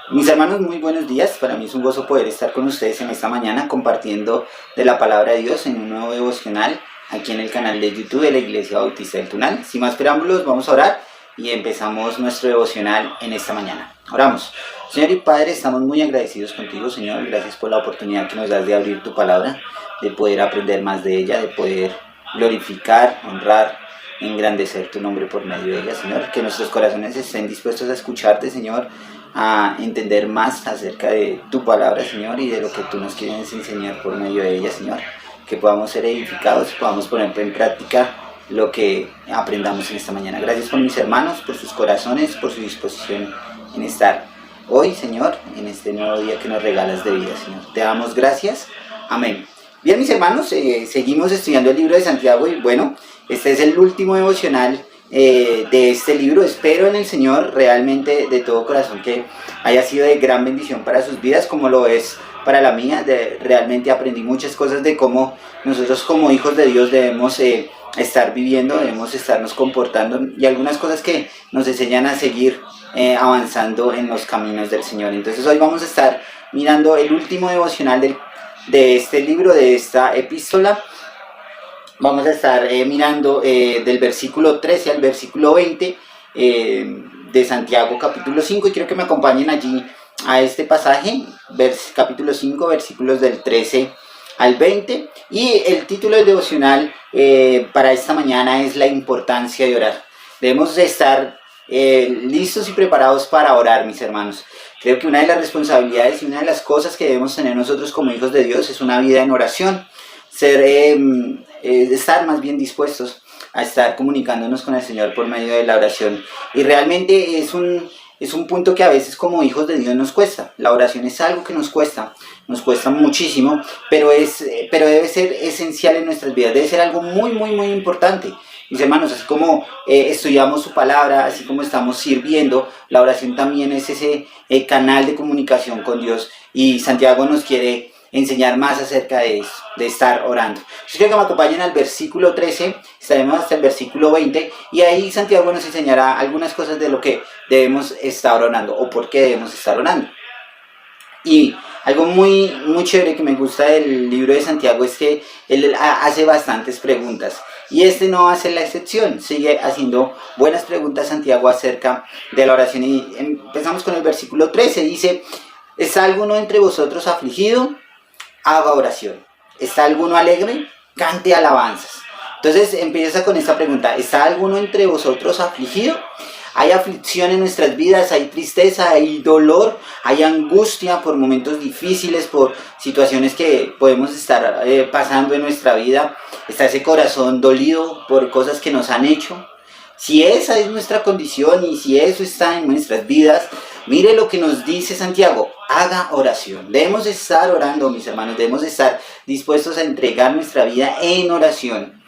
Mis hermanos, muy buenos días. Para mí es un gozo poder estar con ustedes en esta mañana compartiendo de la palabra de Dios en un nuevo devocional aquí en el canal de YouTube de la Iglesia Bautista del Tunal. Sin más preámbulos, vamos a orar y empezamos nuestro devocional en esta mañana. Oramos. Señor y Padre, estamos muy agradecidos contigo, Señor. Gracias por la oportunidad que nos das de abrir tu palabra, de poder aprender más de ella, de poder glorificar, honrar, engrandecer tu nombre por medio de ella, Señor. Que nuestros corazones estén dispuestos a escucharte, Señor, a entender más acerca de tu palabra, Señor, y de lo que tú nos quieres enseñar por medio de ella, Señor. Que podamos ser edificados, podamos poner en práctica lo que aprendamos en esta mañana. Gracias por mis hermanos, por sus corazones, por su disposición en estar hoy, Señor, en este nuevo día que nos regalas de vida, Señor. Te damos gracias. Amén. Bien, mis hermanos, seguimos estudiando el libro de Santiago y bueno, este es el último devocional de este libro. Espero en el Señor realmente de todo corazón que haya sido de gran bendición para sus vidas, como lo es para la mía. Realmente aprendí muchas cosas de cómo nosotros como hijos de Dios debemos estar viviendo, debemos estarnos comportando y algunas cosas que nos enseñan a seguir avanzando en los caminos del Señor. Entonces hoy vamos a estar mirando el último devocional de este libro, de esta epístola. Vamos a estar mirando del versículo 13 al versículo 20 de Santiago capítulo 5, y quiero que me acompañen allí a este pasaje, capítulo 5, versículos del 13 al 20, y el título del devocional para esta mañana es la importancia de orar. Debemos de estar listos y preparados para orar, mis hermanos. Creo que una de las responsabilidades y una de las cosas que debemos tener nosotros como hijos de Dios es una vida en oración. Estar más bien dispuestos a estar comunicándonos con el Señor por medio de la oración. Y realmente es un punto que a veces como hijos de Dios nos cuesta. La oración es algo que nos cuesta muchísimo, pero debe ser esencial en nuestras vidas, debe ser algo muy, muy, muy importante. Mis hermanos, así como estudiamos su palabra, así como estamos sirviendo, la oración también es ese canal de comunicación con Dios, y Santiago nos quiere enseñar más acerca de eso, de estar orando. Yo quiero que me acompañen al versículo 13, estaremos hasta el versículo 20, y ahí Santiago nos enseñará algunas cosas de lo que debemos estar orando, o por qué debemos estar orando. Y algo muy, muy chévere que me gusta del libro de Santiago es que él hace bastantes preguntas, y este no va a ser la excepción. Sigue haciendo buenas preguntas Santiago acerca de la oración, y empezamos con el versículo 13, dice: ¿está alguno entre vosotros afligido? Haga oración. ¿Está alguno alegre? Cante alabanzas. Entonces empieza con esta pregunta: ¿está alguno entre vosotros afligido? Hay aflicción en nuestras vidas, hay tristeza, hay dolor, hay angustia por momentos difíciles, por situaciones que podemos estar pasando en nuestra vida. Está ese corazón dolido por cosas que nos han hecho. Si esa es nuestra condición y si eso está en nuestras vidas, mire lo que nos dice Santiago: haga oración. Debemos estar orando, mis hermanos, debemos estar dispuestos a entregar nuestra vida en oración.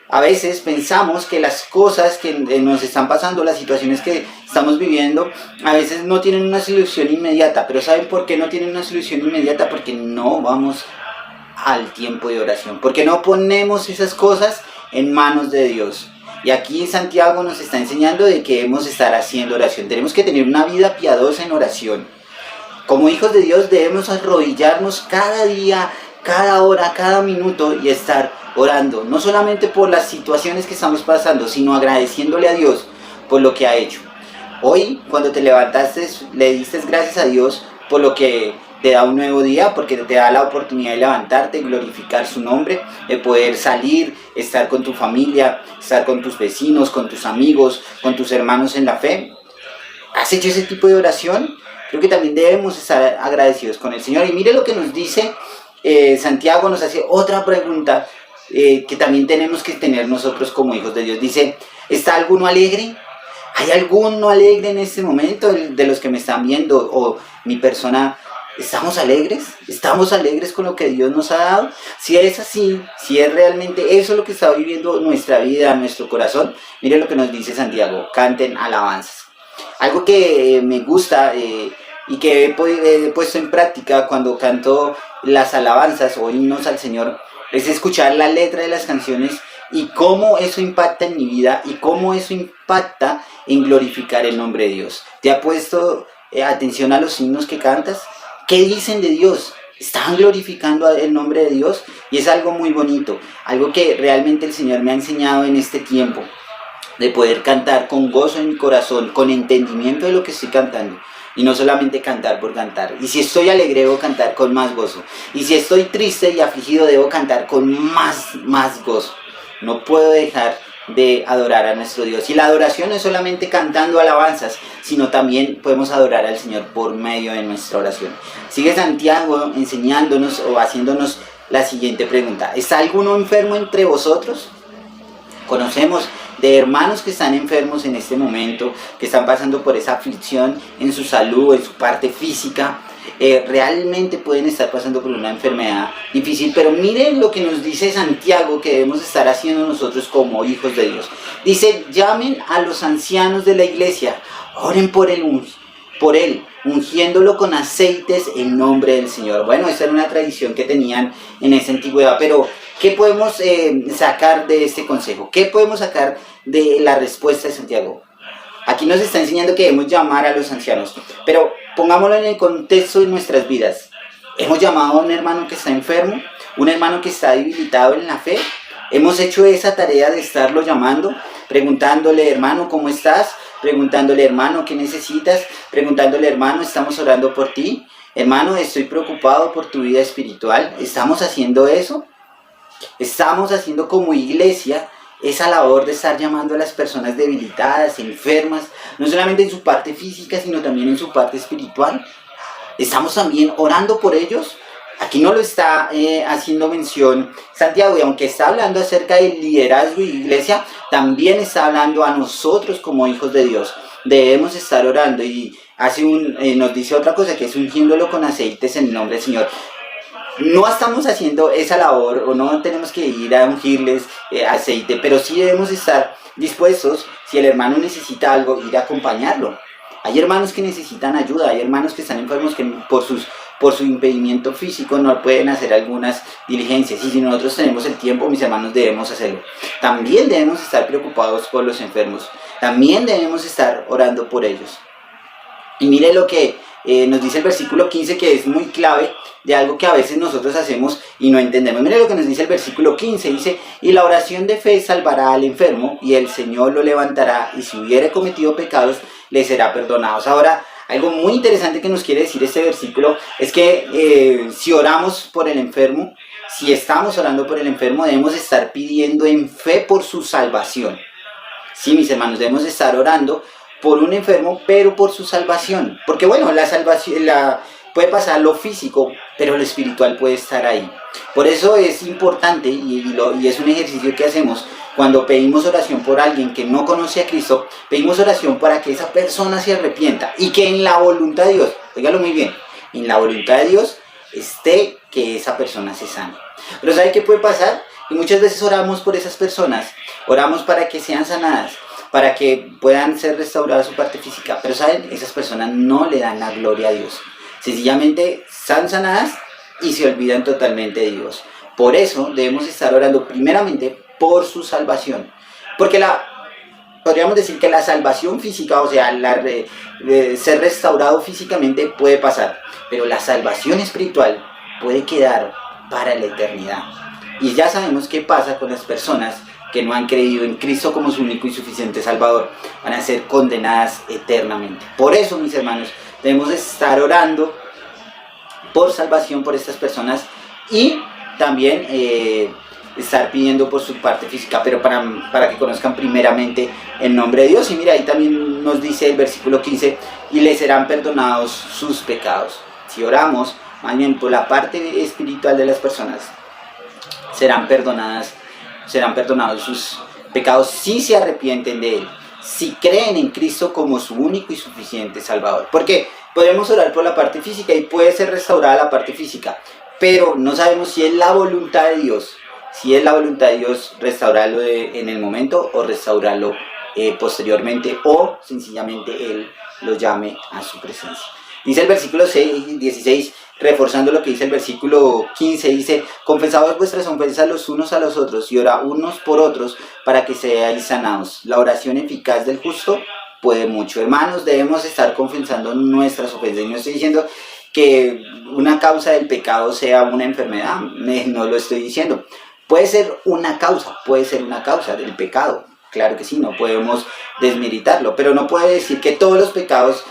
A veces pensamos que las cosas que nos están pasando, las situaciones que estamos viviendo, a veces no tienen una solución inmediata. Pero ¿saben por qué no tienen una solución inmediata? Porque no vamos al tiempo de oración, porque no ponemos esas cosas en manos de Dios. Y aquí Santiago nos está enseñando de que debemos estar haciendo oración. Tenemos que tener una vida piadosa en oración. Como hijos de Dios debemos arrodillarnos cada día, cada hora, cada minuto y estar orando. No solamente por las situaciones que estamos pasando, sino agradeciéndole a Dios por lo que ha hecho. Hoy, cuando te levantaste, le diste gracias a Dios por lo que te da un nuevo día, porque te da la oportunidad de levantarte, glorificar su nombre, de poder salir, estar con tu familia, estar con tus vecinos, con tus amigos, con tus hermanos en la fe. ¿Has hecho ese tipo de oración? Creo que también debemos estar agradecidos con el Señor. Y mire lo que nos dice Santiago, nos hace otra pregunta que también tenemos que tener nosotros como hijos de Dios. Dice: ¿está alguno alegre? ¿Hay alguno alegre en este momento de los que me están viendo o mi persona? ¿Estamos alegres? ¿Estamos alegres con lo que Dios nos ha dado? Si es así, si es realmente eso lo que está viviendo nuestra vida, nuestro corazón, mire lo que nos dice Santiago: canten alabanzas. Algo que me gusta y que he puesto en práctica cuando canto las alabanzas o himnos al Señor es escuchar la letra de las canciones y cómo eso impacta en mi vida y cómo eso impacta en glorificar el nombre de Dios. ¿Te ha puesto atención a los himnos que cantas. ¿Qué dicen de Dios? Están glorificando el nombre de Dios, y es algo muy bonito, algo que realmente el Señor me ha enseñado en este tiempo, de poder cantar con gozo en mi corazón, con entendimiento de lo que estoy cantando, y no solamente cantar por cantar. Y si estoy alegre, debo cantar con más gozo, y si estoy triste y afligido, debo cantar con más gozo. No puedo dejar de adorar a nuestro Dios. Y la adoración no es solamente cantando alabanzas, sino también podemos adorar al Señor por medio de nuestra oración. Sigue Santiago enseñándonos o haciéndonos la siguiente pregunta: ¿está alguno enfermo entre vosotros? Conocemos de hermanos que están enfermos en este momento, que están pasando por esa aflicción en su salud, en su parte física. Realmente pueden estar pasando por una enfermedad difícil, pero miren lo que nos dice Santiago que debemos estar haciendo nosotros como hijos de Dios. Dice: llamen a los ancianos de la iglesia, oren por él, ungiéndolo con aceites en nombre del Señor. Bueno, esa era una tradición que tenían en esa antigüedad, pero ¿qué podemos sacar de este consejo? ¿Qué podemos sacar de la respuesta de Santiago? Aquí nos está enseñando que debemos llamar a los ancianos, pero pongámoslo en el contexto de nuestras vidas. ¿Hemos llamado a un hermano que está enfermo? ¿Un hermano que está debilitado en la fe? ¿Hemos hecho esa tarea de estarlo llamando? Preguntándole: hermano, ¿cómo estás? Preguntándole: hermano, ¿qué necesitas? Preguntándole: hermano, ¿estamos orando por ti? Hermano, estoy preocupado por tu vida espiritual. ¿Estamos haciendo eso? ¿Estamos haciendo como iglesia esa labor de estar llamando a las personas debilitadas, enfermas, no solamente en su parte física, sino también en su parte espiritual? ¿Estamos también orando por ellos? Aquí no lo está haciendo mención Santiago, y aunque está hablando acerca del liderazgo y iglesia, también está hablando a nosotros como hijos de Dios. Debemos estar orando, y nos dice otra cosa, que es ungiéndolo con aceites en el nombre del Señor. No estamos haciendo esa labor, o no tenemos que ir a ungirles aceite, pero sí debemos estar dispuestos, si el hermano necesita algo, ir a acompañarlo. Hay hermanos que necesitan ayuda, hay hermanos que están enfermos que por su impedimento físico no pueden hacer algunas diligencias, y si nosotros tenemos el tiempo, mis hermanos, debemos hacerlo. También debemos estar preocupados por los enfermos, también debemos estar orando por ellos. Y mire lo que nos dice el versículo 15, que es muy clave de algo que a veces nosotros hacemos y no entendemos. Mire lo que nos dice el versículo 15, dice: y la oración de fe salvará al enfermo, y el Señor lo levantará, y si hubiere cometido pecados, le será perdonado. Ahora, algo muy interesante que nos quiere decir este versículo es que si oramos por el enfermo, si estamos orando por el enfermo, debemos estar pidiendo en fe por su salvación. Sí, mis hermanos, debemos estar orando por un enfermo, pero por su salvación. Porque bueno, la salvación puede pasar lo físico, pero lo espiritual puede estar ahí. Por eso es importante, y es un ejercicio que hacemos cuando pedimos oración por alguien que no conoce a Cristo. Pedimos oración para que esa persona se arrepienta, y que en la voluntad de Dios, óigalo muy bien, en la voluntad de Dios esté que esa persona se sane. Pero ¿sabe qué puede pasar? Y muchas veces oramos por esas personas, oramos para que sean sanadas, para que puedan ser restauradas su parte física, pero ¿saben? Esas personas no le dan la gloria a Dios. Sencillamente están sanadas y se olvidan totalmente de Dios. Por eso debemos estar orando primeramente por su salvación. Porque podríamos decir que la salvación física, o sea, ser restaurado físicamente puede pasar, pero la salvación espiritual puede quedar para la eternidad. Y ya sabemos qué pasa con las personas que no han creído en Cristo como su único y suficiente Salvador. Van a ser condenadas eternamente. Por eso, mis hermanos, debemos estar orando por salvación por estas personas, y también estar pidiendo por su parte física, pero para que conozcan primeramente el nombre de Dios. Y mira, ahí también nos dice el versículo 15: y les serán perdonados sus pecados. Si oramos más bien por la parte espiritual de las personas, serán perdonados sus pecados si se arrepienten de Él, si creen en Cristo como su único y suficiente Salvador. Porque podemos orar por la parte física y puede ser restaurada la parte física, pero no sabemos si es la voluntad de Dios. Si es la voluntad de Dios restaurarlo en el momento, o restaurarlo posteriormente, o sencillamente Él lo llame a su presencia. Dice el versículo 16, reforzando lo que dice el versículo 15, dice: confesaos vuestras ofensas los unos a los otros, y orad unos por otros para que seáis sanados. La oración eficaz del justo puede mucho. Hermanos, debemos estar confesando nuestras ofensas. Y no estoy diciendo que una causa del pecado sea una enfermedad, no lo estoy diciendo. Puede ser una causa del pecado. Claro que sí, no podemos desmeritarlo, pero no puede decir que todos los pecados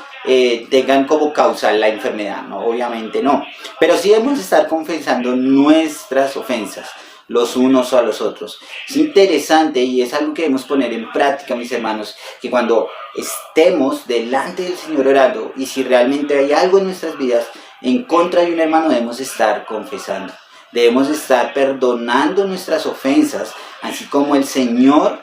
tengan como causa la enfermedad, no, obviamente no. Pero sí debemos estar confesando nuestras ofensas los unos a los otros. Es interesante y es algo que debemos poner en práctica, mis hermanos, que cuando estemos delante del Señor orando y si realmente hay algo en nuestras vidas en contra de un hermano, debemos estar confesando. Debemos estar perdonando nuestras ofensas, así como el Señor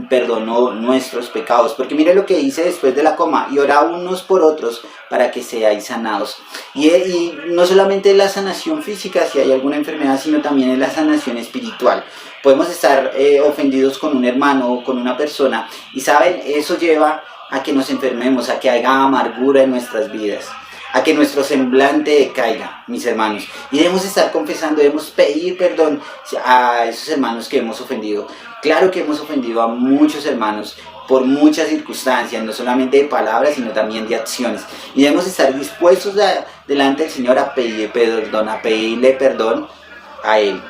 perdonó nuestros pecados. Porque mire lo que dice después de la coma: y orad unos por otros para que seáis sanados. Y no solamente la sanación física, si hay alguna enfermedad, sino también es la sanación espiritual. Podemos estar ofendidos con un hermano o con una persona, y saben, eso lleva a que nos enfermemos, a que haya amargura en nuestras vidas, a que nuestro semblante decaiga, mis hermanos. Y debemos estar confesando, debemos pedir perdón a esos hermanos que hemos ofendido. Claro que hemos ofendido a muchos hermanos por muchas circunstancias, no solamente de palabras, sino también de acciones. Y debemos estar dispuestos delante del Señor a pedir perdón, a pedirle perdón a Él.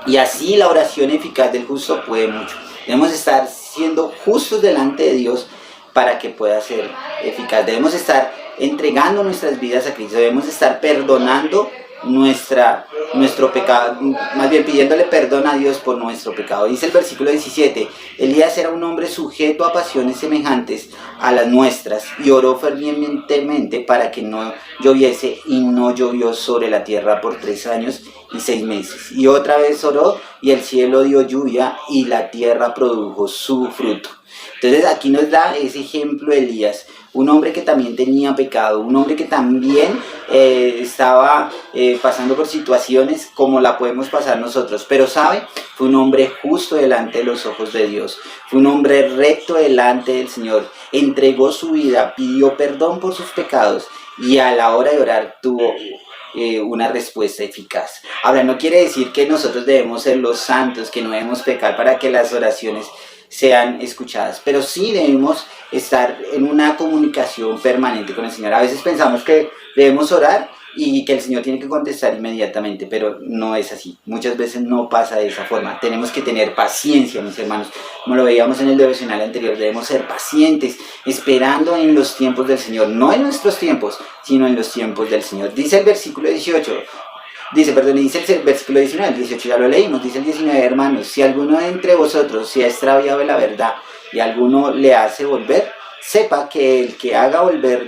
Y así la oración eficaz del justo puede mucho. Debemos estar siendo justos delante de Dios para que pueda ser eficaz. Debemos estar entregando nuestras vidas a Cristo. Debemos estar perdonando nuestro pecado, más bien pidiéndole perdón a Dios por nuestro pecado. Dice el versículo 17: Elías era un hombre sujeto a pasiones semejantes a las nuestras, y oró fervientemente para que no lloviese, y no llovió sobre la tierra por 3 años y 6 meses. Y otra vez oró, y el cielo dio lluvia, y la tierra produjo su fruto. Entonces aquí nos da ese ejemplo de Elías, un hombre que también tenía pecado, un hombre que también estaba pasando por situaciones como la podemos pasar nosotros. Pero ¿sabe? Fue un hombre justo delante de los ojos de Dios, fue un hombre recto delante del Señor, entregó su vida, pidió perdón por sus pecados y a la hora de orar tuvo una respuesta eficaz. Ahora, no quiere decir que nosotros debemos ser los santos, que no debemos pecar para que las oraciones sean escuchadas, pero sí debemos estar en una comunicación permanente con el Señor. A veces pensamos que debemos orar y que el Señor tiene que contestar inmediatamente, pero no es así. Muchas veces no pasa de esa forma. Tenemos que tener paciencia, mis hermanos. Como lo veíamos en el devocional anterior, debemos ser pacientes, esperando en los tiempos del Señor, no en nuestros tiempos, sino en los tiempos del Señor. Dice el versículo 18, dice el versículo 19, el 18 ya lo leímos, dice el 19: hermanos, si alguno de entre vosotros se ha extraviado de la verdad y alguno le hace volver, sepa que el que haga volver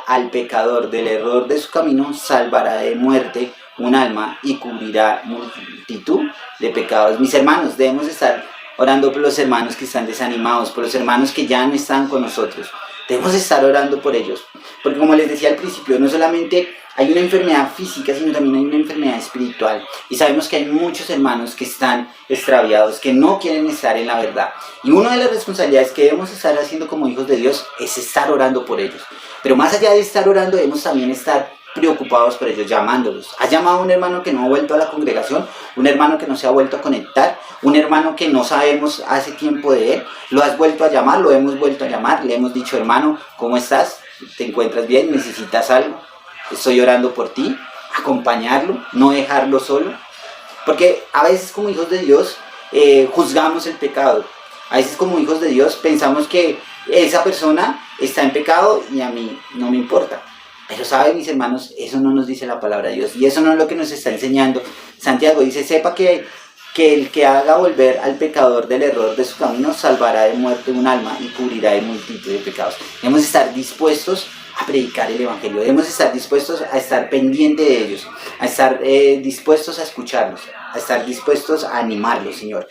al pecador del error de su camino, salvará de muerte un alma y cubrirá multitud de pecados. Mis hermanos, debemos estar orando por los hermanos que están desanimados, por los hermanos que ya no están con nosotros. Debemos estar orando por ellos, porque como les decía al principio, no solamente hay una enfermedad física, sino también hay una enfermedad espiritual. Y sabemos que hay muchos hermanos que están extraviados, que no quieren estar en la verdad. Y una de las responsabilidades que debemos estar haciendo como hijos de Dios es estar orando por ellos. Pero más allá de estar orando, debemos también estar preocupados por ellos, llamándolos. ¿Has llamado a un hermano que no ha vuelto a la congregación? ¿Un hermano que no se ha vuelto a conectar? ¿Un hermano que no sabemos hace tiempo de él? ¿Lo has vuelto a llamar? ¿Lo hemos vuelto a llamar? Le hemos dicho: hermano, ¿cómo estás? ¿Te encuentras bien? ¿Necesitas algo? Estoy orando por ti. Acompañarlo, no dejarlo solo. Porque a veces como hijos de Dios juzgamos el pecado. A veces como hijos de Dios pensamos que esa persona está en pecado y a mí no me importa. Pero saben, mis hermanos, eso no nos dice la palabra de Dios, y eso no es lo que nos está enseñando. Santiago dice: sepa que el que haga volver al pecador del error de su camino, salvará de muerte un alma y cubrirá de multitud de pecados. Debemos estar dispuestos a predicar el evangelio, debemos estar dispuestos a estar pendientes de ellos, a estar dispuestos a escucharlos, a estar dispuestos a animarlos, Señor.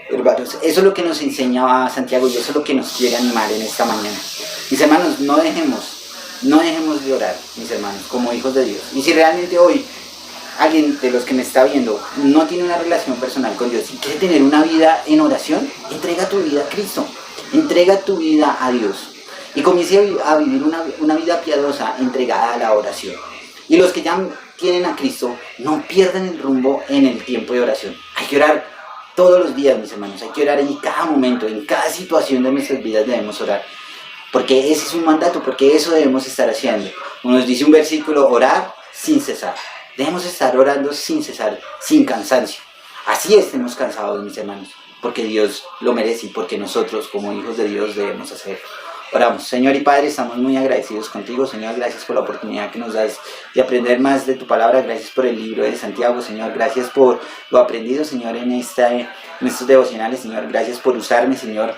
Hermanos, eso es lo que nos enseñaba Santiago, y eso es lo que nos quiere animar en esta mañana. Mis hermanos, no dejemos de orar, mis hermanos, como hijos de Dios. Y si realmente hoy alguien de los que me está viendo no tiene una relación personal con Dios y quiere tener una vida en oración, entrega tu vida a Cristo, entrega tu vida a Dios y comience a vivir una vida piadosa entregada a la oración. Y los que ya tienen a Cristo, no pierdan el rumbo en el tiempo de oración. Hay que orar Todos los días, mis hermanos, hay que orar en cada momento, en cada situación de nuestras vidas debemos orar. Porque ese es un mandato, porque eso debemos estar haciendo. Nos dice un versículo, orar sin cesar. Debemos estar orando sin cesar, sin cansancio. Así estemos cansados, mis hermanos, porque Dios lo merece y porque nosotros, como hijos de Dios, debemos hacerlo. Oramos. Señor y Padre, estamos muy agradecidos contigo. Señor, gracias por la oportunidad que nos das de aprender más de tu palabra. Gracias por el libro de Santiago, Señor. Gracias por lo aprendido, Señor, en estos devocionales. Señor, gracias por usarme, Señor,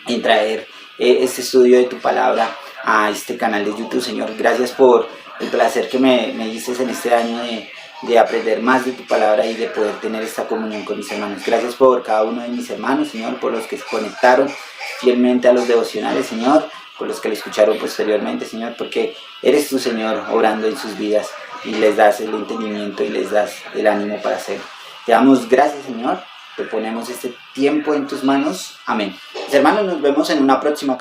en traer este estudio de tu palabra a este canal de YouTube. Señor, gracias por el placer que me diste en este año de aprender más de tu palabra y de poder tener esta comunión con mis hermanos. Gracias por cada uno de mis hermanos, Señor, por los que se conectaron fielmente a los devocionales, Señor, por los que lo escucharon posteriormente, Señor, porque eres tú, Señor, obrando en sus vidas y les das el entendimiento y les das el ánimo para hacerlo. Te damos gracias, Señor, te ponemos este tiempo en tus manos. Amén. Mis hermanos, nos vemos en una próxima.